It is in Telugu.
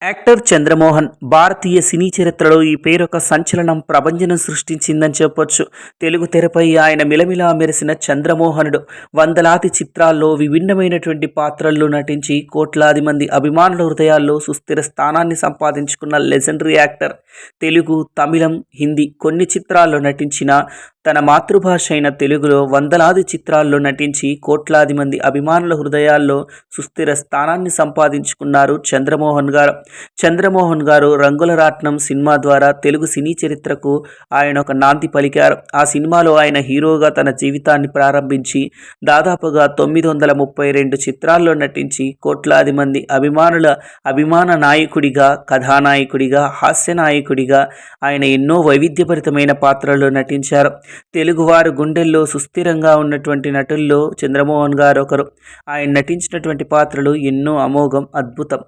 యాక్టర్ చంద్రమోహన్ భారతీయ సినీ చరిత్రలో ఈ పేరు ఒక సంచలనం ప్రభంజనం సృష్టించిందని చెప్పొచ్చు. తెలుగు తెరపై ఆయన మిలమిలా మెరిసిన చంద్రమోహనుడు వందలాది చిత్రాల్లో విభిన్నమైనటువంటి పాత్రల్లో నటించి కోట్లాది మంది అభిమానుల హృదయాల్లో సుస్థిర స్థానాన్ని సంపాదించుకున్న లెజెండరీ యాక్టర్. తెలుగు, తమిళం, హిందీ కొన్ని చిత్రాల్లో నటించిన తన మాతృభాష అయిన తెలుగులో వందలాది చిత్రాల్లో నటించి కోట్లాది మంది అభిమానుల హృదయాల్లో సుస్థిర స్థానాన్ని సంపాదించుకున్నారు చంద్రమోహన్ గారు. చంద్రమోహన్ గారు రంగుల రాట్నం సినిమా ద్వారా తెలుగు సినీ చరిత్రకు ఆయన ఒక నాంది పలికారు. ఆ సినిమాలో ఆయన హీరోగా తన జీవితాన్ని ప్రారంభించి దాదాపుగా 932 చిత్రాల్లో నటించి కోట్లాది మంది అభిమానుల అభిమాన నాయకుడిగా, కథానాయకుడిగా, హాస్య నాయకుడిగా ఆయన ఎన్నో వైవిధ్యభరితమైన పాత్రల్లో నటించారు. తెలుగువారు గుండెల్లో సుస్థిరంగా ఉన్నటువంటి నటుల్లో చంద్రమోహన్ గారు ఒకరు. ఆయన నటించినటువంటి పాత్రలు ఎన్నో అమోఘం, అద్భుతం.